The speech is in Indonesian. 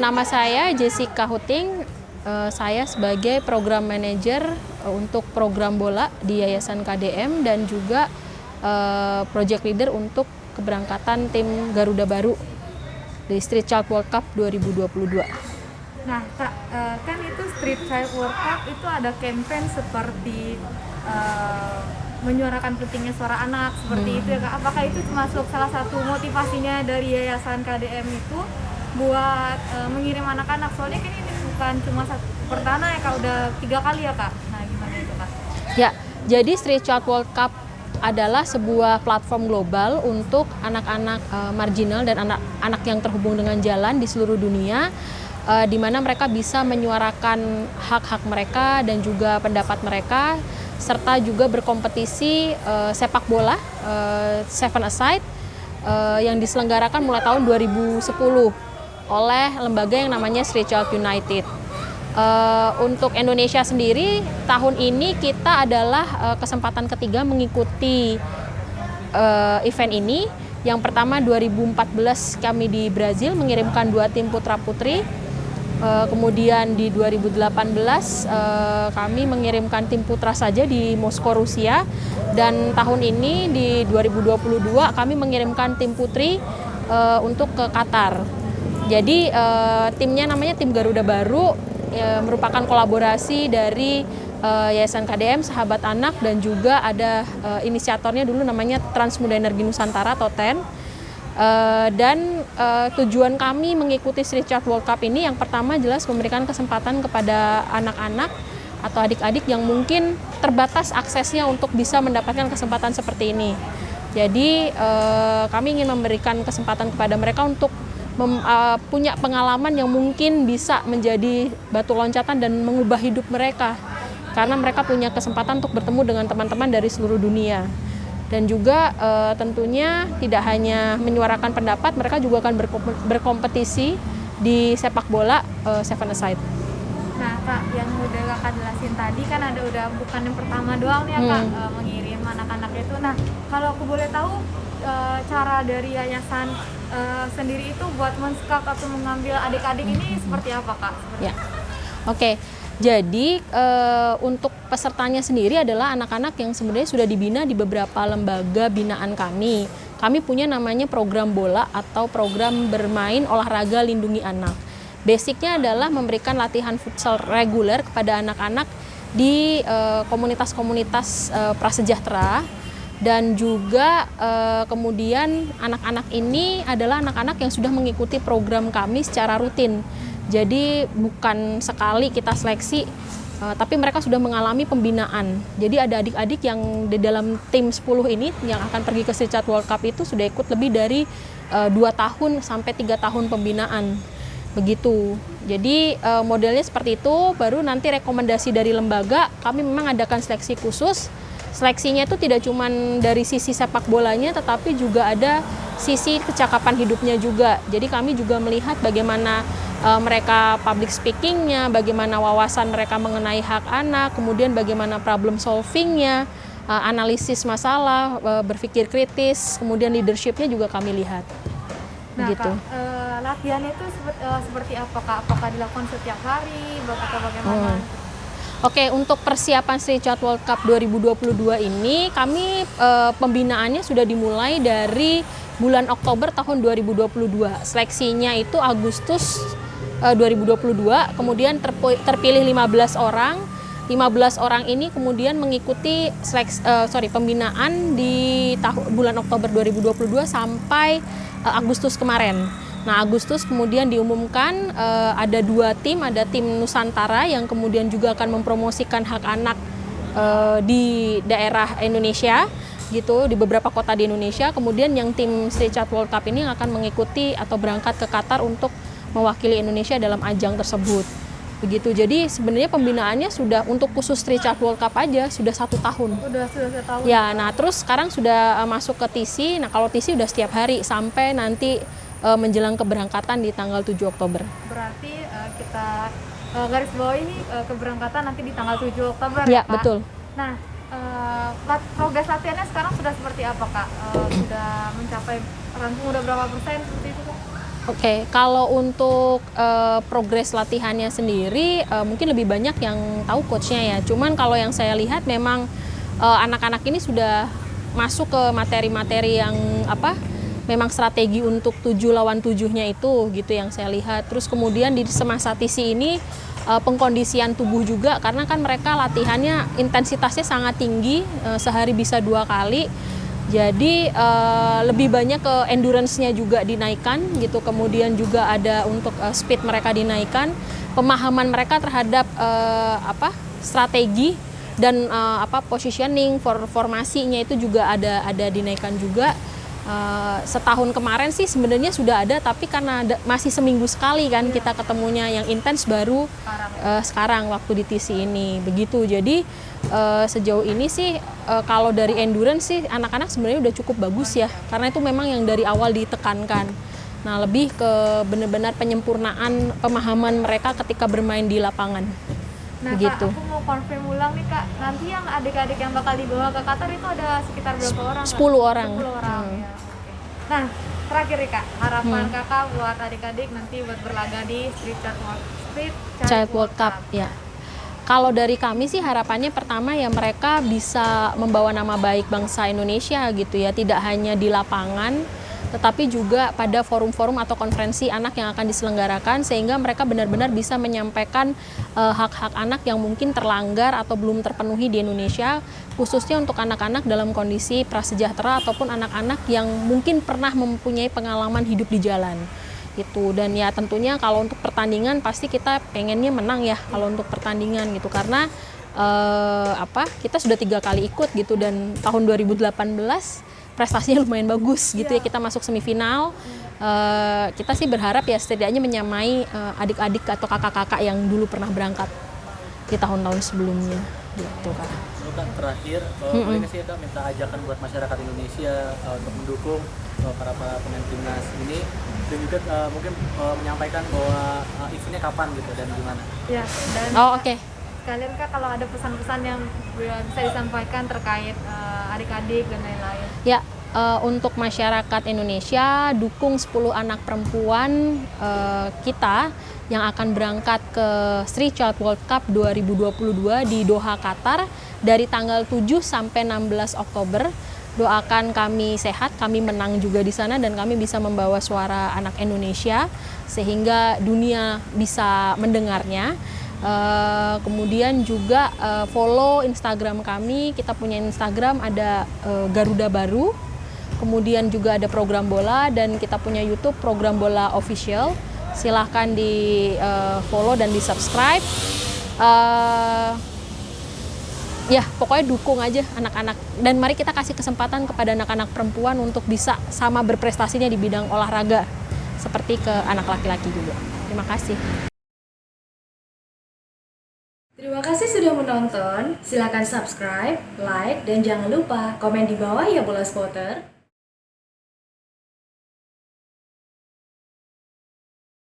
Nama saya Jessica Huting, saya sebagai Program Manager untuk program bola di Yayasan KDM dan juga Project Leader untuk keberangkatan tim Garuda Baru di Street Child World Cup 2022. Nah Kak, kan itu Street Child World Cup itu ada campaign seperti menyuarakan pentingnya suara anak seperti itu ya Kak. Apakah itu termasuk salah satu motivasinya dari Yayasan KDM itu buat mengirim anak-anak? Soalnya kan ini bukan cuma satu pertama ya Kak, udah 3 kali ya Kak. Nah gimana itu Kak? Ya, jadi Street Child World Cup adalah sebuah platform global untuk anak-anak marginal dan anak-anak yang terhubung dengan jalan di seluruh dunia, di mana mereka bisa menyuarakan hak-hak mereka dan juga pendapat mereka, serta juga berkompetisi sepak bola Seven Aside yang diselenggarakan mulai tahun 2010 oleh lembaga yang namanya Street Child United. Untuk Indonesia sendiri, tahun ini kita adalah kesempatan ketiga mengikuti event ini. Yang pertama 2014 kami di Brazil mengirimkan 2 tim putra-putri. Kemudian di 2018 kami mengirimkan tim putra saja di Moskow, Rusia. Dan tahun ini di 2022 kami mengirimkan tim putri untuk ke Qatar. Jadi timnya namanya tim Garuda Baru, merupakan kolaborasi dari Yayasan KDM, Sahabat Anak, dan juga ada inisiatornya dulu namanya Transmuda Energi Nusantara atau TEN. Dan tujuan kami mengikuti Street Child World Cup ini yang pertama jelas memberikan kesempatan kepada anak-anak atau adik-adik yang mungkin terbatas aksesnya untuk bisa mendapatkan kesempatan seperti ini. Jadi kami ingin memberikan kesempatan kepada mereka untuk punya pengalaman yang mungkin bisa menjadi batu loncatan dan mengubah hidup mereka, karena mereka punya kesempatan untuk bertemu dengan teman-teman dari seluruh dunia. Dan juga tentunya tidak hanya menyuarakan pendapat, mereka juga akan berkompetisi di sepak bola Seven Aside. Nah Kak, yang udah Kakak jelasin tadi kan ada udah bukan yang pertama doang nih ya Kak, mengirim anak-anak itu. Nah kalau aku boleh tahu cara dari yayasan sendiri itu buat men-scout atau mengambil adik-adik ini seperti apa Kak? Ya, oke. Jadi untuk pesertanya sendiri adalah anak-anak yang sebenarnya sudah dibina di beberapa lembaga binaan kami. Kami punya namanya program bola atau program bermain olahraga lindungi anak. Basicnya adalah memberikan latihan futsal reguler kepada anak-anak di komunitas-komunitas prasejahtera. Dan juga kemudian anak-anak ini adalah anak-anak yang sudah mengikuti program kami secara rutin. Jadi bukan sekali kita seleksi, tapi mereka sudah mengalami pembinaan. Jadi ada adik-adik yang di dalam tim 10 ini yang akan pergi ke Street Child World Cup itu sudah ikut lebih dari 2 tahun sampai 3 tahun pembinaan. Begitu. Jadi modelnya seperti itu, baru nanti rekomendasi dari lembaga, kami memang adakan seleksi khusus. Seleksinya itu tidak cuma dari sisi sepak bolanya, tetapi juga ada sisi kecakapan hidupnya juga. Jadi kami juga melihat bagaimana mereka public speakingnya, bagaimana wawasan mereka mengenai hak anak, kemudian bagaimana problem solvingnya, analisis masalah, berpikir kritis, kemudian leadershipnya juga kami lihat. Nah Begitu. Kak, latihannya itu seperti apa Kak? Apakah dilakukan setiap hari atau bagaimana? Oke, untuk persiapan Street Child World Cup 2022 ini kami pembinaannya sudah dimulai dari bulan Oktober tahun 2022. Seleksinya itu Agustus 2022, kemudian terpilih 15 orang. 15 orang ini kemudian mengikuti pembinaan di bulan Oktober 2022 sampai Agustus kemarin. Nah, Agustus kemudian diumumkan ada 2 tim, ada tim Nusantara yang kemudian juga akan mempromosikan hak anak di daerah Indonesia, gitu, di beberapa kota di Indonesia. Kemudian yang tim Street Child World Cup ini akan mengikuti atau berangkat ke Qatar untuk mewakili Indonesia dalam ajang tersebut. Begitu. Jadi sebenarnya pembinaannya sudah untuk khusus Street Child World Cup aja sudah 1 tahun. Sudah 1 tahun. Ya, nah terus sekarang sudah masuk ke TC. Nah, kalau TC udah setiap hari sampai nanti menjelang keberangkatan di tanggal 7 Oktober. Berarti kita garis bawah ini keberangkatan nanti di tanggal 7 Oktober ya, Kak? Betul. Nah, progres latihannya sekarang sudah seperti apa Kak? Sudah mencapai rampung udah berapa persen seperti itu Kak? Oke, kalau untuk progres latihannya sendiri mungkin lebih banyak yang tahu coachnya ya. Cuman kalau yang saya lihat memang anak-anak ini sudah masuk ke materi-materi yang memang strategi untuk 7 lawan 7-nya itu gitu yang saya lihat. Terus kemudian di semasa TC ini pengkondisian tubuh juga, karena kan mereka latihannya intensitasnya sangat tinggi, sehari bisa 2 kali. Jadi lebih banyak ke endurance-nya juga dinaikkan gitu, kemudian juga ada untuk speed mereka dinaikkan, pemahaman mereka terhadap strategi dan positioning, formasinya itu juga ada dinaikkan juga. Setahun kemarin sih sebenarnya sudah ada, tapi karena masih seminggu sekali kan kita ketemunya yang intens baru sekarang waktu di TC ini begitu. Jadi sejauh ini sih kalau dari endurance sih anak-anak sebenarnya udah cukup bagus ya, karena itu memang yang dari awal ditekankan. Nah, lebih ke benar-benar penyempurnaan pemahaman mereka ketika bermain di lapangan. Nah begitu. Kak, aku mau confirm ulang nih Kak, nanti yang adik-adik yang bakal dibawa ke Qatar itu ada sekitar berapa orang? 10 orang. 10 orang ya. Oke. Nah, terakhir nih Kak, harapan Kakak buat adik-adik nanti buat berlaga di Street Child World Cup ya. Kalau dari kami sih harapannya pertama ya mereka bisa membawa nama baik bangsa Indonesia gitu ya, tidak hanya di lapangan tetapi juga pada forum-forum atau konferensi anak yang akan diselenggarakan, sehingga mereka benar-benar bisa menyampaikan hak-hak anak yang mungkin terlanggar atau belum terpenuhi di Indonesia, khususnya untuk anak-anak dalam kondisi prasejahtera ataupun anak-anak yang mungkin pernah mempunyai pengalaman hidup di jalan gitu. Dan ya tentunya kalau untuk pertandingan pasti kita pengennya menang ya kalau untuk pertandingan gitu, karena kita sudah 3 kali ikut gitu, dan tahun 2018 prestasinya lumayan bagus gitu ya, kita masuk semifinal. Kita sih berharap ya setidaknya menyamai adik-adik atau kakak-kakak yang dulu pernah berangkat di tahun-tahun sebelumnya gitu Kak. Kak, terakhir boleh nggak sih Kak minta ajakan buat masyarakat Indonesia untuk mendukung para pemain timnas ini, dan juga mungkin menyampaikan bahwa eventnya kapan gitu dan gimana? Ya, dan Oke. Kalian Kak, kalau ada pesan-pesan yang bisa disampaikan terkait adik-adik dan lain-lain. Ya, untuk masyarakat Indonesia, dukung 10 anak perempuan kita yang akan berangkat ke Street Child World Cup 2022 di Doha, Qatar dari tanggal 7 sampai 16 Oktober. Doakan kami sehat, kami menang juga di sana, dan kami bisa membawa suara anak Indonesia sehingga dunia bisa mendengarnya. Kemudian juga follow Instagram kami, kita punya Instagram ada Garuda Baru, kemudian juga ada program bola, dan kita punya YouTube program bola official. Silahkan di follow dan di subscribe. Ya pokoknya dukung aja anak-anak, dan mari kita kasih kesempatan kepada anak-anak perempuan untuk bisa sama berprestasinya di bidang olahraga seperti ke anak laki-laki juga. Terima kasih. Terima kasih sudah menonton. Silakan subscribe, like, dan jangan lupa komen di bawah ya bola spotter.